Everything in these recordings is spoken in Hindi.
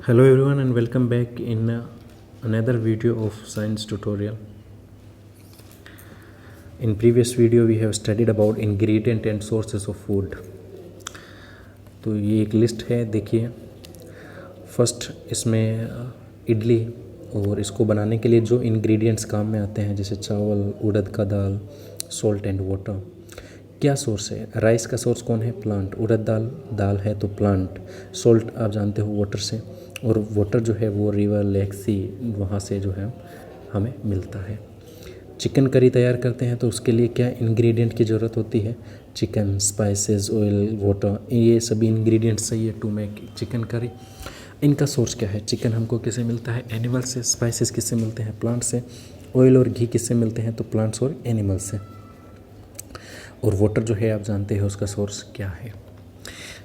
Hello everyone and welcome back in another video of science tutorial. In previous video we have studied about ingredient and sources of food. तो ये एक लिस्ट है, देखिए। फर्स्ट इसमें इडली और इसको बनाने के लिए जो इंग्रेडिएंट्स काम में आते हैं जैसे चावल, उड़द का दाल, सॉल्ट एंड वाटर। क्या सोर्स है? राइस का सोर्स कौन है? प्लांट। उड़द दाल है तो प्लांट। सॉल्ट आप जानते हो वाटर से, और वाटर जो है वो रिवर, लेक, सी, वहाँ से जो है हमें मिलता है। चिकन करी तैयार करते हैं तो उसके लिए क्या इंग्रेडिएंट की ज़रूरत होती है? चिकन, स्पाइसेस, ऑयल, वाटर, ये सभी इंग्रेडिएंट्स चाहिए टू मेक चिकन करी। इनका सोर्स क्या है? चिकन हमको किससे मिलता है? एनिमल से। स्पाइसेस किससे मिलते हैं? प्लांट से। ऑयल और घी किससे मिलते हैं? तो प्लांट्स और एनिमल से। और वाटर जो है आप जानते हो उसका सोर्स क्या है।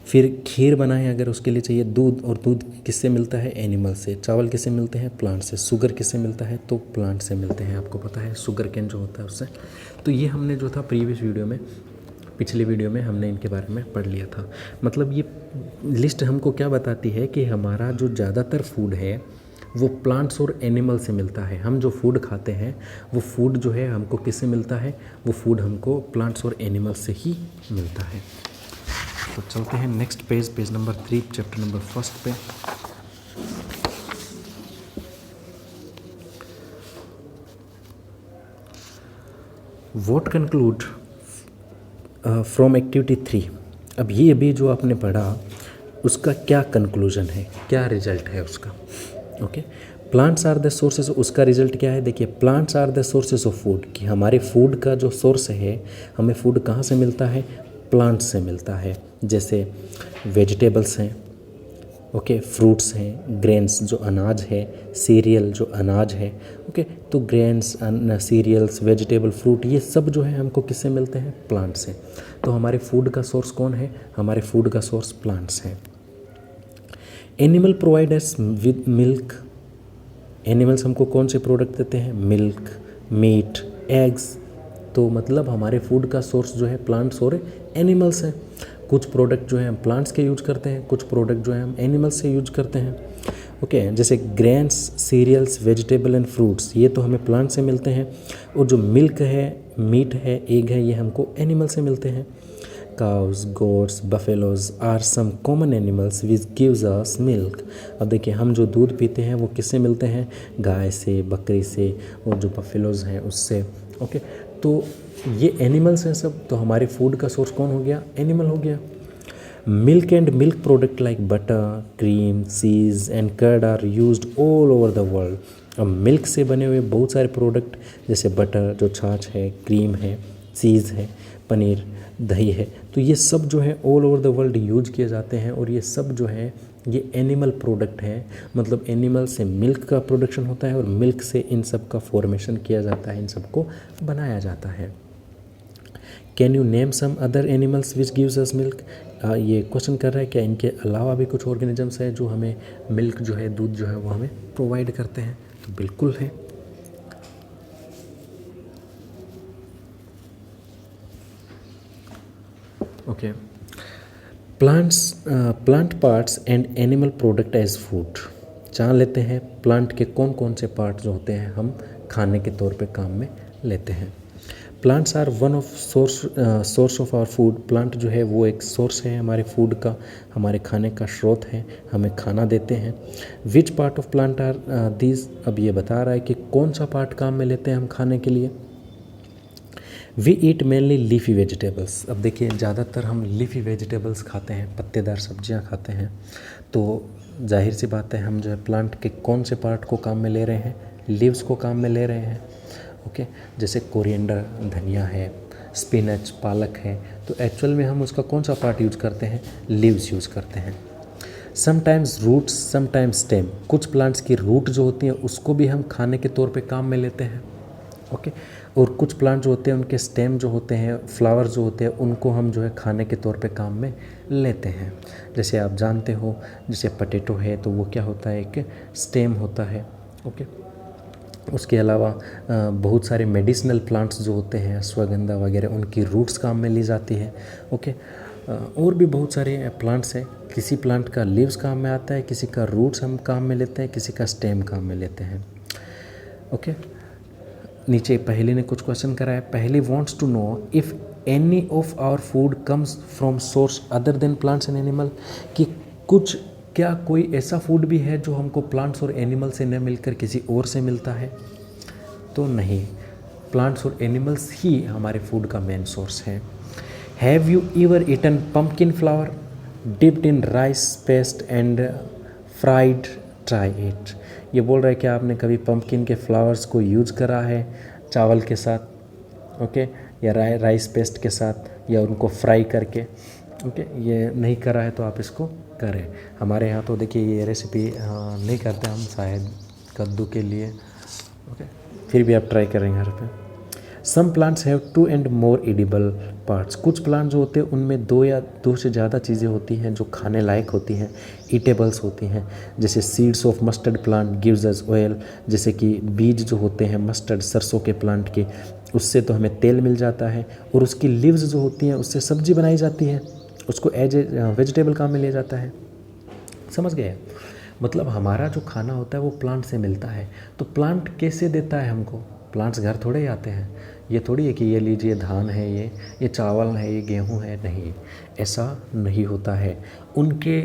फिर खीर बनाएं अगर, उसके लिए चाहिए दूध, और दूध किससे मिलता है? एनिमल से। चावल किससे मिलते हैं? प्लांट से। शुगर किससे मिलता है? तो प्लांट से मिलते हैं। आपको पता है शुगर केन जो होता है उससे। तो ये हमने जो था प्रीवियस वीडियो में, पिछले वीडियो में हमने इनके बारे में पढ़ लिया था। मतलब ये लिस्ट हमको क्या बताती है कि हमारा जो ज़्यादातर फूड है वो प्लांट्स और एनिमल से मिलता है। हम जो फूड खाते हैं वो फूड जो है हमको किससे मिलता है? वो फूड हमको प्लांट्स और एनिमल से ही मिलता है। तो चलते हैं next page, page number 3, chapter number 1 पे। What conclude from activity 3। अब ये अभी जो आपने पढ़ा उसका क्या कंक्लूजन है, क्या रिजल्ट है उसका? Okay, plants are the sources. उसका रिजल्ट क्या है? देखिए, plants are the sources of food, कि हमारे फूड का जो सोर्स है, हमें फूड कहाँ से मिलता है? प्लांट्स से मिलता है। जैसे वेजिटेबल्स हैं, ओके, फ्रूट्स हैं, ग्रेन्स जो अनाज है, सीरियल जो अनाज है, ओके। तो ग्रेन्स, सीरियल्स, वेजिटेबल, फ्रूट, ये सब जो है हमको किससे मिलते हैं? प्लांट से। तो हमारे फूड का सोर्स कौन है? हमारे फूड का सोर्स प्लांट्स हैं। Animal provide us with milk. Animals हमको कौन से प्रोडक्ट देते हैं? Milk, meat, eggs. तो मतलब हमारे फूड का सोर्स जो है प्लांट्स और एनिमल्स हैं। कुछ प्रोडक्ट जो है हम प्लांट्स के यूज करते हैं, कुछ प्रोडक्ट जो है हम एनिमल्स से यूज करते हैं, ओके। जैसे grains, cereals, vegetable and fruits, ये तो हमें प्लांट से मिलते हैं। और जो मिल्क है, मीट है, एग है, ये हमको एनिमल से मिलते हैं। Cows, goats, buffaloes are some common animals which gives us milk. अब देखिए, हम जो दूध पीते हैं वो किससे मिलते हैं? गाय से, बकरी से, और जो बफेलोज हैं उससे, ओके। तो ये एनिमल्स हैं सब। तो हमारे फूड का सोर्स कौन हो गया? एनिमल हो गया। Milk and milk product like butter, cream, cheese and curd are used all over the world. अब मिल्क से बने हुए बहुत सारे प्रोडक्ट जैसे बटर, जो छाछ है, क्रीम है, चीज़ है, पनीर, दही है, तो ये सब जो है all over the world use किए जाते हैं। और ये सब जो है ये एनिमल प्रोडक्ट हैं। मतलब एनिमल से मिल्क का प्रोडक्शन होता है और मिल्क से इन सब का फॉर्मेशन किया जाता है, इन सब को बनाया जाता है। Can you name some other animals which gives us milk? ये क्वेश्चन कर रहा है क्या इनके अलावा भी कुछ ऑर्गेनिजम्स हैं जो हमें मिल्क जो है, दूध जो है वो हमें प्रोवाइड करते हैं? तो बिल्कुल है। Okay, plant parts and animal product as food. जान लेते हैं प्लांट के कौन कौन से पार्ट जो होते हैं हम खाने के तौर पे काम में लेते हैं। Plants are one of source of our food. Plant जो है वो एक सोर्स है हमारे फूड का, हमारे खाने का स्रोत है, हमें खाना देते हैं। Which part of plant are these? अब ये बता रहा है कि कौन सा पार्ट काम में लेते हैं हम खाने के लिए। We eat mainly leafy vegetables. अब देखिए, ज़्यादातर हम लीफी वेजिटेबल्स खाते हैं, पत्तेदार सब्जियां खाते हैं। तो जाहिर सी बात है हम जो है प्लांट के कौन से पार्ट को काम में ले रहे हैं? लीव्स को काम में ले रहे हैं, ओके। जैसे कोरिएंडर, धनिया है, स्पिनच, पालक है, तो एक्चुअल में हम उसका कौन सा पार्ट यूज करते हैं? लीव्स यूज करते हैं। Sometimes roots, sometimes stem. कुछ प्लांट्स की रूट जो होती हैं उसको भी हम खाने के तौर पे काम में लेते हैं, ओके। और कुछ प्लांट जो होते हैं उनके स्टेम जो होते हैं, फ्लावर जो होते हैं, उनको हम जो है खाने के तौर पे काम में लेते हैं। जैसे आप जानते हो, जैसे पटेटो है तो वो क्या होता है? एक स्टेम होता है, ओके। उसके अलावा बहुत सारे मेडिसिनल प्लांट्स जो होते हैं, अश्वगंधा वगैरह, उनकी रूट्स काम में ली जाती है, ओके। और भी बहुत सारे प्लांट्स हैं। किसी प्लांट का लीव्स काम में आता है, किसी का रूट्स हम काम में लेते हैं, किसी का स्टेम काम में लेते हैं। ओके, नीचे पहली ने कुछ क्वेश्चन करा है। पहली wants to know if any of our food comes from source other than plants and animal, कि कुछ क्या कोई ऐसा फूड भी है जो हमको प्लांट्स और एनिमल से न मिलकर किसी और से मिलता है? तो नहीं, प्लांट्स और एनिमल्स ही हमारे फूड का मेन सोर्स है। Have you ever eaten pumpkin flower dipped in rice paste and fried? Try it. ये बोल रहा है कि आपने कभी पम्पकिन के फ्लावर्स को यूज करा है चावल के साथ, ओके, या राइस पेस्ट के साथ, या उनको फ्राई करके? ओके, ये नहीं करा है तो आप इसको करें। हमारे यहाँ तो देखिए ये रेसिपी नहीं करते हम, शायद कद्दू के लिए, ओके, फिर भी आप ट्राई करें घर पे। Some plants have 2 and more edible parts. कुछ प्लांट जो होते हैं उनमें 2 या 2 से ज़्यादा चीज़ें होती हैं जो खाने लायक होती हैं, ईटेबल्स होती हैं। जैसे seeds of mustard plant gives us oil, जैसे कि बीज जो होते हैं मस्टर्ड सरसों के प्लांट के, उससे तो हमें तेल मिल जाता है। और उसकी लीव्स जो होती हैं उससे सब्जी बनाई जाती है, उसको एज ए वेजिटेबल काम में लिया जाता है। समझ गए? मतलब हमारा जो खाना होता है वो प्लांट से मिलता है। तो प्लांट कैसे देता है हमको? प्लांट्स घर थोड़े ही आते हैं, ये थोड़ी है कि ये लीजिए धान है, ये चावल है, ये गेहूं है, नहीं, ऐसा नहीं होता है। उनके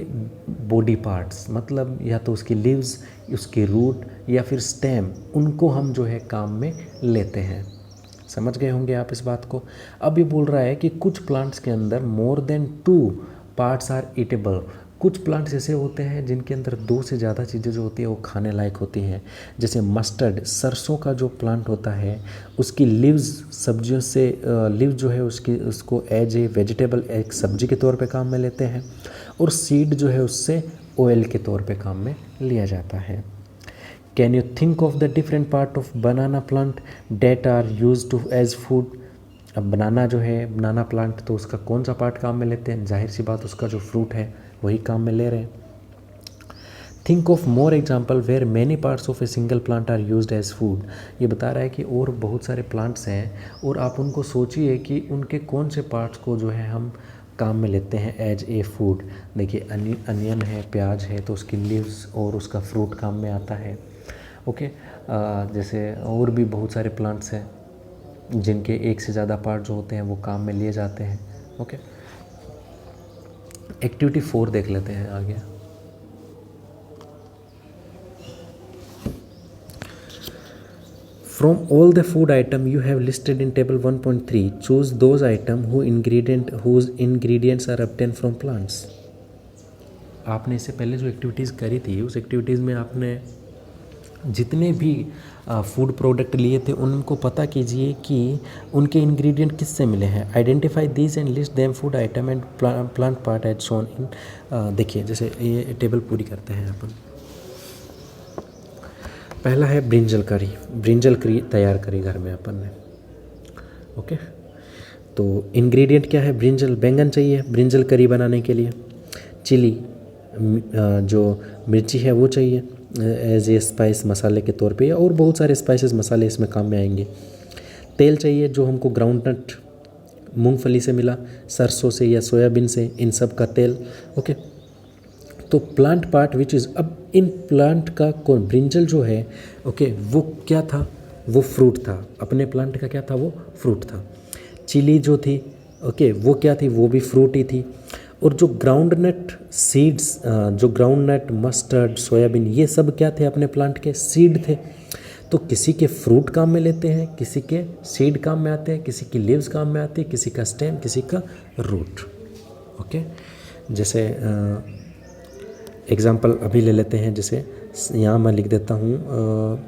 बॉडी पार्ट्स, मतलब या तो उसकी लीव्स, उसकी रूट या फिर स्टेम, उनको हम जो है काम में लेते हैं। समझ गए होंगे आप इस बात को। अब ये बोल रहा है कि कुछ प्लांट्स के अंदर more than 2 parts are eatable. कुछ प्लांट्स ऐसे होते हैं जिनके अंदर 2 से ज़्यादा चीज़ें जो होती है वो खाने लायक होती हैं। जैसे मस्टर्ड, सरसों का जो प्लांट होता है उसकी लीव्स, सब्जियों से लीव जो है उसको एज ए वेजिटेबल, एक सब्जी के तौर पे काम में लेते हैं। और सीड जो है उससे ऑयल के तौर पे काम में लिया जाता है। Can you think of the different part of banana plant that are use to as food? अब बनाना जो है, बनाना प्लांट, तो उसका कौन सा पार्ट काम में लेते हैं? जाहिर सी बात, उसका जो फ्रूट है वही काम में ले रहे हैं। Think of more example where many parts of a single plant are used as food. ये बता रहा है कि और बहुत सारे प्लांट्स हैं और आप उनको सोचिए कि उनके कौन से पार्ट्स को जो है हम काम में लेते हैं एज ए फूड। देखिए अनियन है, प्याज है, तो उसकी लीव्स और उसका फ्रूट काम में आता है। ओके, जैसे और भी बहुत सारे प्लांट्स हैं जिनके एक से ज़्यादा पार्ट जो होते हैं वो काम में लिए जाते हैं। ओके, एक्टिविटी 4 देख लेते हैं आगे। From all the food item you have listed in table 1.3 choose those item whose ingredients are obtain from plants. आपने इससे पहले जो एक्टिविटीज़ करी थी उस एक्टिविटीज़ में आपने जितने भी फूड प्रोडक्ट लिए थे उनको पता कीजिए कि उनके इंग्रेडिएंट किससे मिले हैं। Identify these and list them food item and plant part as shown in. देखिए, जैसे ये टेबल पूरी करते हैं अपन। पहला है ब्रिंजल करी। ब्रिंजल करी तैयार करी घर में अपन ने। ओके, तो इंग्रेडिएंट क्या है? ब्रिंजल, बैंगन चाहिए ब्रिंजल करी बनाने के लिए। चिली, जो मिर्ची है वो चाहिए एज ए स्पाइस मसाले के तौर पे, और बहुत सारे स्पाइसेस मसाले इसमें काम में आएंगे। तेल चाहिए जो हमको ग्राउंडनट, मूंगफली से मिला, सरसों से या सोयाबीन से, इन सब का तेल। ओके, तो प्लांट पार्ट विच इज़, अब इन प्लांट का कौन, ब्रिंजल जो है, ओके, वो क्या था? वो फ्रूट था। अपने प्लांट का क्या था? वो फ्रूट था। चिली जो थी, ओके, वो क्या थी? वो भी फ्रूट ही थी। और जो ग्राउंडनट सीड्स, जो ग्राउंडनट, मस्टर्ड, सोयाबीन, ये सब क्या थे? अपने प्लांट के सीड थे। तो किसी के फ्रूट काम में लेते हैं, किसी के सीड काम में आते हैं, किसी की लीव्स काम में आती है, किसी का स्टेम, किसी का रूट। ओके, जैसे एग्जाम्पल अभी ले लेते हैं। जैसे यहाँ मैं लिख देता हूँ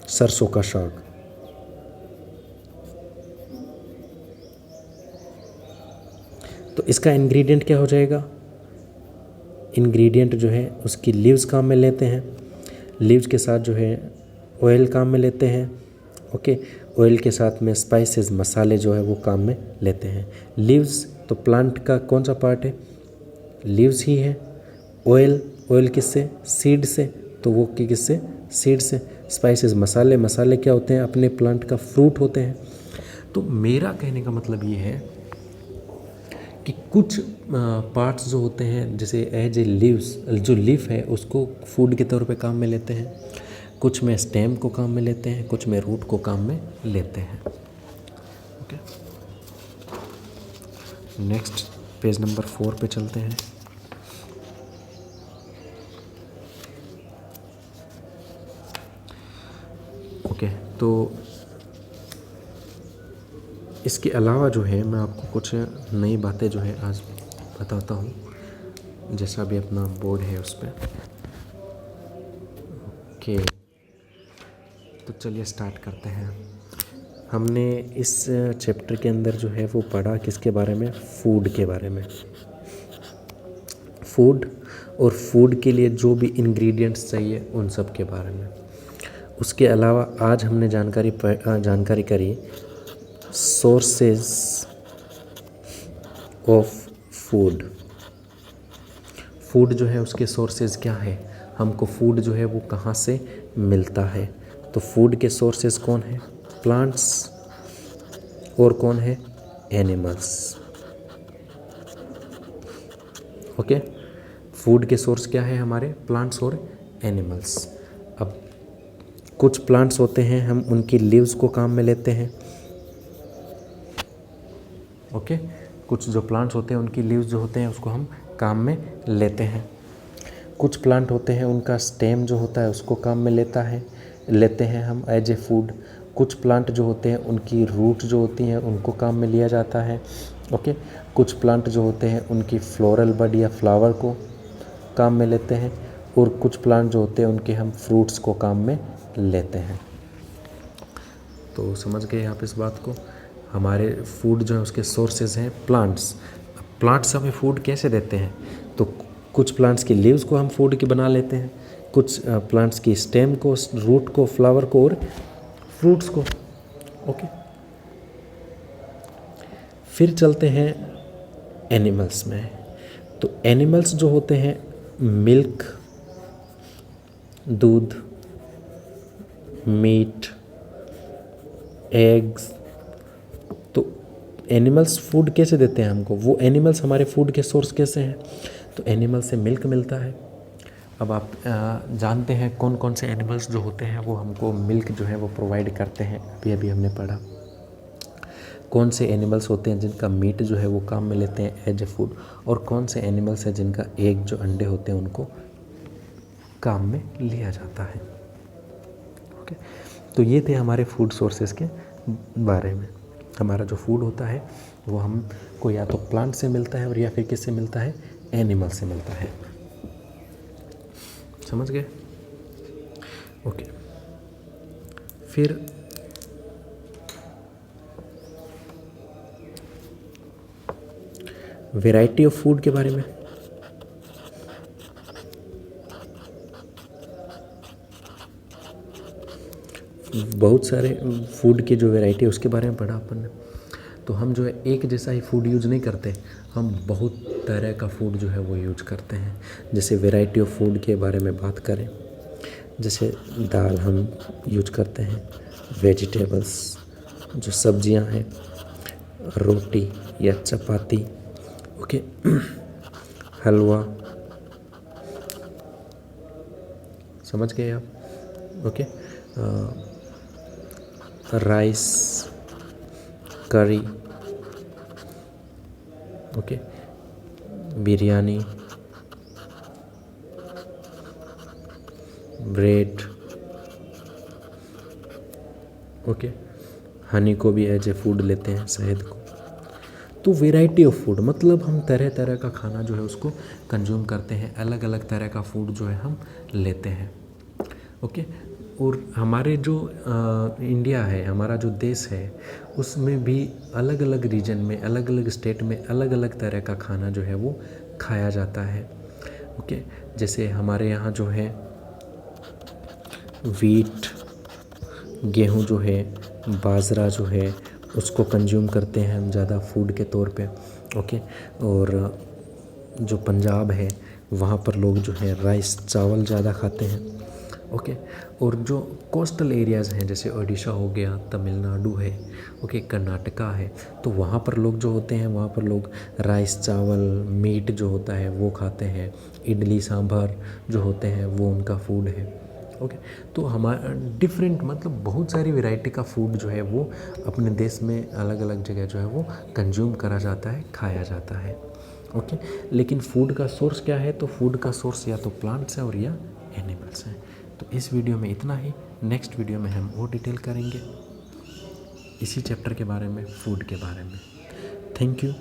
सरसों का साग। तो इसका इंग्रेडिएंट क्या हो जाएगा? इंग्रेडिएंट जो है उसकी लीव्स काम में लेते हैं, लीव्स के साथ जो है ऑयल काम में लेते हैं। ओके, ऑयल के साथ में स्पाइसेस, मसाले जो है वो काम में लेते हैं। लीव्स तो प्लांट का कौन सा पार्ट है? लीव्स ही है। ऑयल, ऑयल किससे? सीड से, तो वो किससे? सीड से। स्पाइसेस, मसाले, मसाले क्या होते हैं? अपने प्लांट का फ्रूट होते हैं। तो मेरा कहने का मतलब ये है कि कुछ पार्ट्स जो होते हैं जैसे एज ए लीव्स, जो लीफ है उसको फूड के तौर पे काम में लेते हैं, कुछ में स्टेम को काम में लेते हैं, कुछ में रूट को काम में लेते हैं। ओके, नेक्स्ट पेज नंबर 4 पे चलते हैं। ओके, तो इसके अलावा जो है मैं आपको कुछ नई बातें जो है आज बताता हूँ, जैसा भी अपना बोर्ड है उस पर। ओके, तो चलिए स्टार्ट करते हैं। हमने इस चैप्टर के अंदर जो है वो पढ़ा किसके बारे में, फूड के बारे में। फूड और फूड के लिए जो भी इंग्रेडिएंट्स चाहिए उन सब के बारे में। उसके अलावा आज हमने जानकारी करी सोर्सेज ऑफ फूड। फूड जो है उसके सोर्सेज क्या है, हमको फूड जो है वो कहाँ से मिलता है। तो फूड के सोर्सेज कौन है, प्लांट्स, और कौन है, एनिमल्स। ओके, फूड के सोर्स क्या है हमारे, प्लांट्स और एनिमल्स। अब कुछ प्लांट्स होते हैं हम उनकी लीव्स को काम में लेते हैं। ओके, कुछ जो प्लांट्स होते हैं उनकी लीव्स जो होते हैं उसको हम काम में लेते हैं। कुछ प्लांट होते हैं उनका स्टेम जो होता है उसको काम में लेते हैं हम एज ए फूड। कुछ प्लांट जो होते हैं उनकी रूट जो होती हैं उनको काम में लिया जाता है। ओके, कुछ प्लांट जो होते हैं उनकी फ्लोरल बड या फ्लावर को काम में लेते हैं, और कुछ प्लांट जो होते हैं उनके हम फ्रूट्स को काम में लेते हैं। तो समझ गए आप इस बात को। हमारे फूड जो है उसके सोर्सेज हैं प्लांट्स। प्लांट्स हमें फूड कैसे देते हैं, तो कुछ प्लांट्स की लीव्स को हम फूड की बना लेते हैं, कुछ प्लांट्स की स्टेम को, रूट को, फ्लावर को और फ्रूट्स को। ओके, फिर चलते हैं एनिमल्स में। तो एनिमल्स जो होते हैं मिल्क, दूध, मीट, एग्स। तो एनिमल्स फूड कैसे देते हैं हमको, वो एनिमल्स हमारे फूड के सोर्स कैसे हैं। तो एनिमल से मिल्क मिलता है। अब आप जानते हैं कौन कौन से एनिमल्स जो होते हैं वो हमको मिल्क जो है वो प्रोवाइड करते हैं। अभी हमने पढ़ा कौन से एनिमल्स होते हैं जिनका मीट जो है वो काम में लेते हैं एज ए फूड, और कौन से एनिमल्स हैं जिनका एग जो अंडे होते हैं उनको काम में लिया जाता है। ओके, तो ये थे हमारे फूड सोर्सेज के बारे में। हमारा जो फूड होता है वो हमको या तो प्लांट से मिलता है और या फिर किससे मिलता है, एनिमल से मिलता है। समझ गए। ओके, फिर वैरायटी ऑफ फूड के बारे में। बहुत सारे फूड की जो वैरायटी है उसके बारे में पढ़ा अपन ने। तो हम जो है एक जैसा ही फूड यूज नहीं करते, हम बहुत तरह का फूड जो है वो यूज करते हैं। जैसे वैरायटी ऑफ फूड के बारे में बात करें, जैसे दाल हम यूज करते हैं, वेजिटेबल्स जो सब्जियां हैं, रोटी या चपाती, ओके, हलवा, समझ गए आप। ओके, राइस, करी, okay, biryani, bread, okay, Honey को भी एज ए फूड लेते हैं, शहद को। तो वैरायटी ऑफ फूड मतलब हम तरह तरह का खाना जो है उसको कंज्यूम करते हैं, अलग अलग तरह का फूड जो है हम लेते हैं। ओके, और हमारे जो इंडिया है, हमारा जो देश है, उसमें भी अलग अलग रीजन में, अलग अलग स्टेट में अलग अलग तरह का खाना जो है वो खाया जाता है। ओके, जैसे हमारे यहाँ जो है वीट, गेहूँ जो है, बाजरा जो है, उसको कंज्यूम करते हैं हम ज़्यादा फूड के तौर पे। ओके, और जो पंजाब है वहाँ पर लोग जो है राइस, चावल ज़्यादा खाते हैं। ओके। और जो कोस्टल एरियाज़ हैं जैसे ओडिशा हो गया, तमिलनाडु है, ओके, कर्नाटका है, तो वहाँ पर लोग जो होते हैं वहाँ पर लोग राइस चावल मीट जो होता है वो खाते हैं, इडली सांभर जो होते हैं वो उनका फूड है। ओके, तो हमारा डिफरेंट मतलब बहुत सारी वैरायटी का फूड जो है वो अपने देश में अलग अलग जगह जो है वो कंज्यूम करा जाता है, खाया जाता है। ओके, लेकिन फूड का सोर्स क्या है? तो फूड का सोर्स या तो प्लांट्स है और या एनिमल्स हैं। तो इस वीडियो में इतना ही। नेक्स्ट वीडियो में हम और डिटेल करेंगे इसी चैप्टर के बारे में, फूड के बारे में। Thank you.